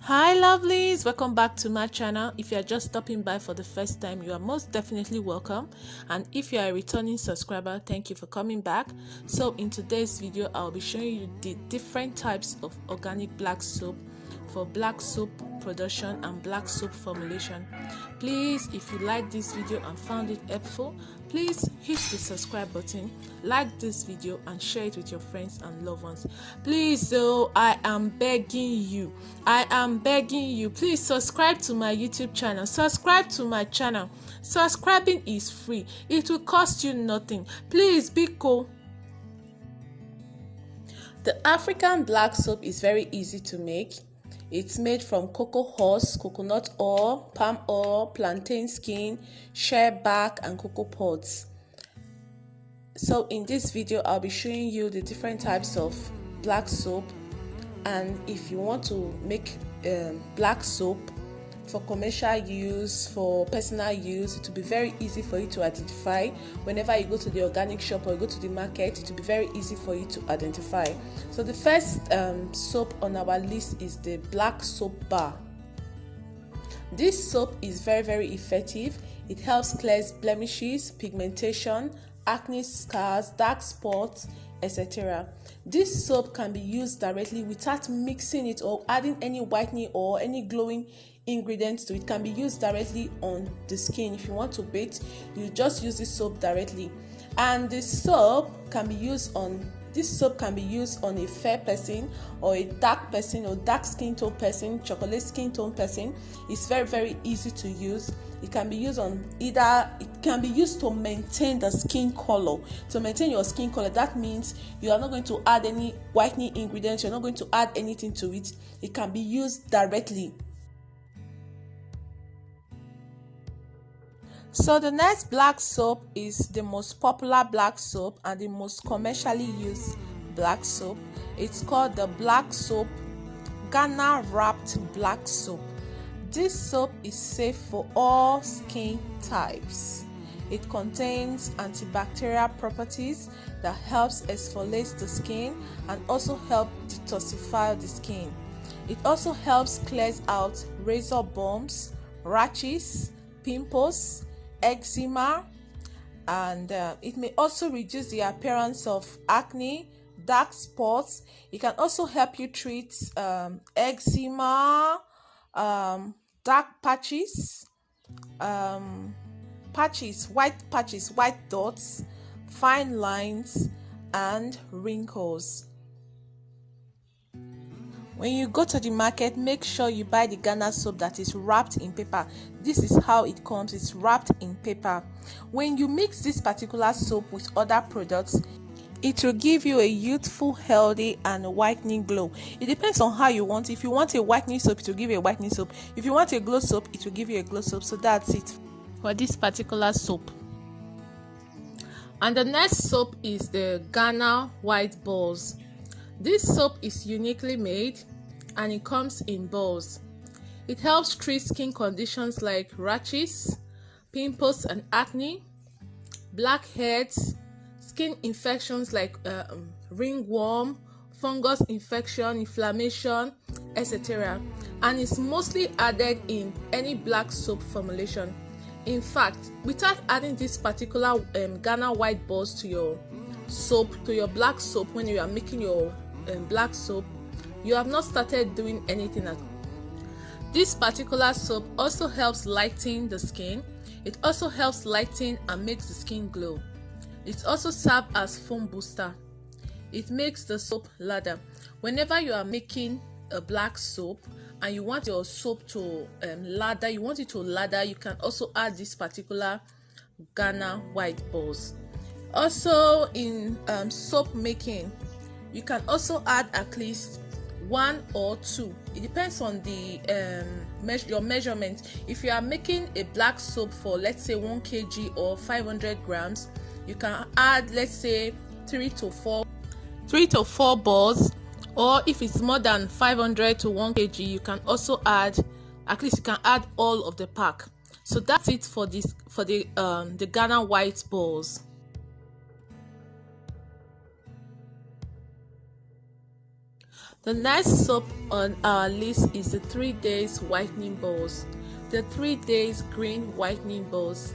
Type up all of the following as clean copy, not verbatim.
Hi lovelies, welcome back to my channel. If you are just stopping by for the first time, you are most definitely welcome, and if you are a returning subscriber, thank you for coming back. So in today's video I'll be showing you the different types of organic black soap for black soap production and black soap formulation. Please, if you like this video and found it helpful, please hit the subscribe button, like this video and share it with your friends and loved ones. Please, though, I am begging you, please subscribe to my YouTube channel. Subscribe to my channel. Subscribing is free. It will cost you nothing. Please be cool. The African black soap is very easy to make. It's made from cocoa husk, coconut oil, palm oil, plantain skin, shea bark, and cocoa pods. So in this video, I'll be showing you the different types of black soap, and if you want to make black soap for commercial use, for personal use, it will be very easy for you to identify. Whenever you go to the organic shop or you go to the market, it will be very easy for you to identify. So the first soap on our list is the black soap bar. This soap is very effective. It helps clear blemishes, pigmentation, acne scars, dark spots, etc. This soap can be used directly without mixing it or adding any whitening or any glowing ingredients to it. It can be used directly on the skin. If you want to bathe, you just use this soap directly. And this soap can be used on a fair person or a dark person or dark skin tone person, chocolate skin tone person. It's very easy to use. It can be used to maintain the skin color. To maintain your skin color, that means you are not going to add any whitening ingredients, you're not going to add anything to it. It can be used directly. So the next black soap is the most popular black soap and the most commercially used black soap. It's called the black soap, Ghana wrapped black soap. This soap is safe for all skin types. It contains antibacterial properties that helps exfoliate the skin and also help detoxify the skin. It also helps clear out razor bumps, rashes, pimples, eczema, and it may also reduce the appearance of acne, dark spots. It can also help you treat eczema, dark patches, white dots, fine lines, and wrinkles. When you go to the market, make sure you buy the Ghana soap that is wrapped in paper. This is how it comes. It's wrapped in paper. When you mix this particular soap with other products, it will give you a youthful, healthy, and whitening glow. It depends on how you want. If you want a whitening soap, it will give you a whitening soap. If you want a glow soap, it will give you a glow soap. So that's it for this particular soap. And the next soap is the Ghana white balls. This soap is uniquely made and it comes in balls. It helps treat skin conditions like rashes, pimples and acne, blackheads, skin infections like ringworm, fungus infection, inflammation, etc. And it's mostly added in any black soap formulation. In fact, without adding this particular Ghana white balls to your soap, to your black soap, when you are making your black soap, you have not started doing anything at all. This particular soap also helps lighten the skin. It also helps lighten and makes the skin glow. It also serves as foam booster. It makes the soap lather. Whenever you are making a black soap and you want your soap to lather, you can also add this particular Ghana white balls. Also in soap making, you can also add at least 1 or 2. It depends on the your measurement. If you are making a black soap for, let's say, 1 kg or 500 grams, you can add, let's say, 3 to 4 balls. Or if it's more than 500 to 1 kg, you can also add, at least you can add all of the pack. So that's it for the Ghana white balls. The next soap on our list is the 3 days whitening balls. The 3 days green whitening balls.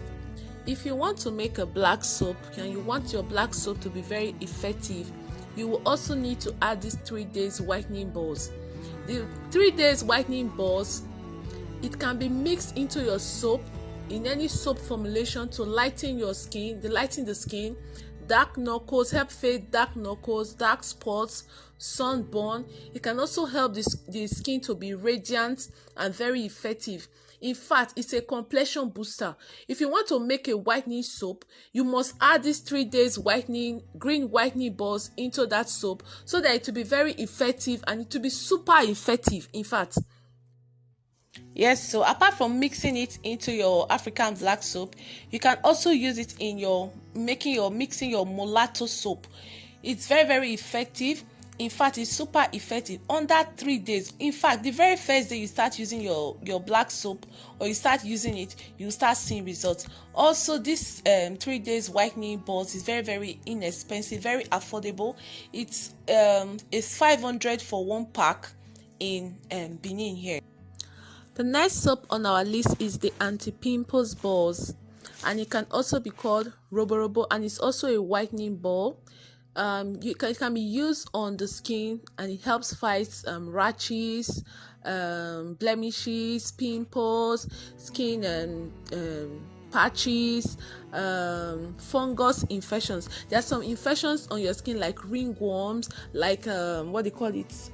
If you want to make a black soap and you want your black soap to be very effective, you will also need to add these 3 days whitening balls. The 3 days whitening balls, it can be mixed into your soap in any soap formulation to lighten your skin, lighten the skin, dark knuckles, help fade dark knuckles, dark spots, sunburn. It can also help the skin to be radiant and very effective. In fact, it's a complexion booster. If you want to make a whitening soap, you must add these 3 days green whitening balls into that soap so that it will be very effective and it will be super effective, in fact. Yes, so apart from mixing it into your African black soap, you can also use it in mixing your mulatto soap. It's very effective. In fact, it's super effective under 3 days. In fact, the very first day you start using your black soap or you start using it, you start seeing results. Also, this 3 days whitening balls is very inexpensive, very affordable. It's 500 for 1 pack in Benin here. The next soap on our list is the anti-pimples balls, and it can also be called robo, and it's also a whitening ball. It can be used on the skin, and it helps fight rashes, blemishes, pimples, skin patches, fungus infections. There are some infections on your skin like ringworms, like what they call it,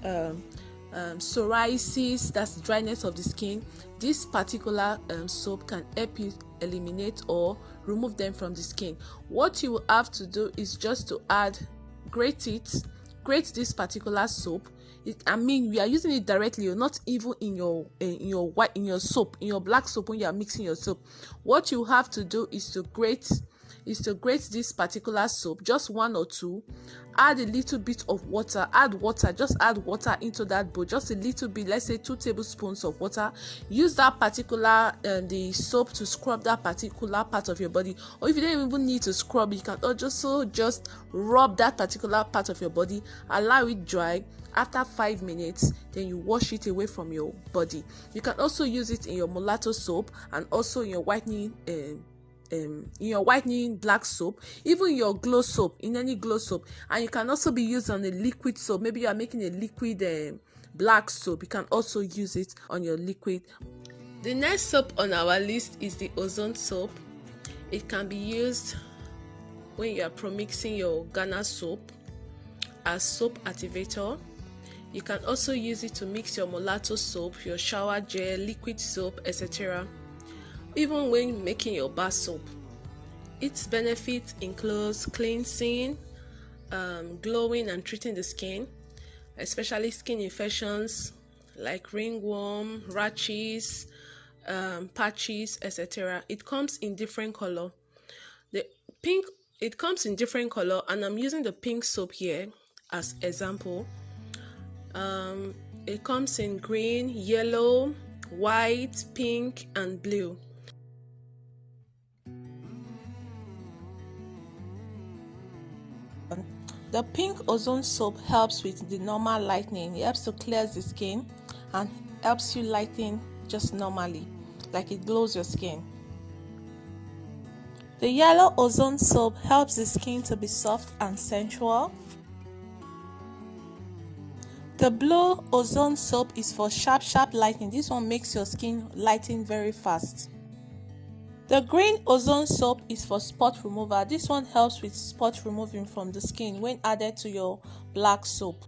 psoriasis, that's dryness of the skin. This particular soap can help you eliminate or remove them from the skin. What you will have to do is just to grate this particular soap. I mean, we are using it directly, or not even in your soap, in your black soap. When you are mixing your soap, what you have to do is to grate this particular soap, just 1 or 2. Add a little bit of water. Just add water into that bowl, just a little bit, let's say 2 tablespoons of water. Use that particular the soap to scrub that particular part of your body, or if you don't even need to scrub, you can just rub that particular part of your body. Allow it dry. After 5 minutes, then you wash it away from your body. You can also use it in your mulatto soap and also in your whitening black soap, even your glow soap, in any glow soap. And you can also be used on a liquid soap. Maybe you are making a liquid black soap, you can also use it on your liquid. The next soap on our list is the Ozone soap. It can be used when you are premixing your Ghana soap as soap activator. You can also use it to mix your mulatto soap, your shower gel, liquid soap, etc. Even when making your bar soap. Its benefits include cleansing, glowing and treating the skin, especially skin infections like ringworm, rashes, patches, etc. It comes in different color. It comes in different color, and I'm using the pink soap here as example. It comes in green, yellow, white, pink, and blue. The pink Ozone soap helps with the normal lightening. It helps to clear the skin and helps you lighten just normally, like it glows your skin. The yellow Ozone soap helps the skin to be soft and sensual. The blue Ozone soap is for sharp lightening. This one makes your skin lighten very fast. The green Ozone soap is for spot remover. This one helps with spot removing from the skin when added to your black soap.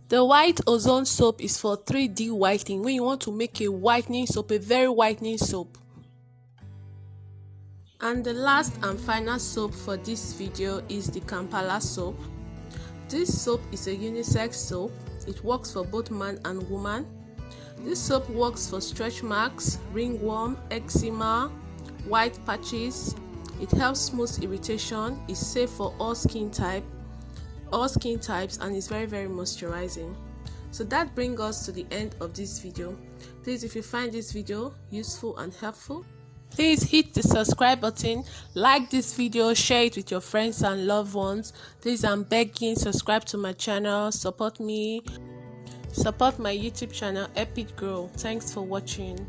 The white Ozone soap is for 3D whitening, when you want to make a whitening soap, a very whitening soap. And the last and final soap for this video is the Kampala soap. This soap is a unisex soap. It works for both man and woman. This soap works for stretch marks, ringworm, eczema, white patches. It helps smooth irritation. It's safe for all skin types, and it's very moisturizing. So that brings us to the end of this video. Please, if you find this video useful and helpful, Please hit the subscribe button, like this video, share it with your friends and loved ones. Please, I'm begging, subscribe to my channel, support me, support my YouTube channel, help it grow. Thanks for watching.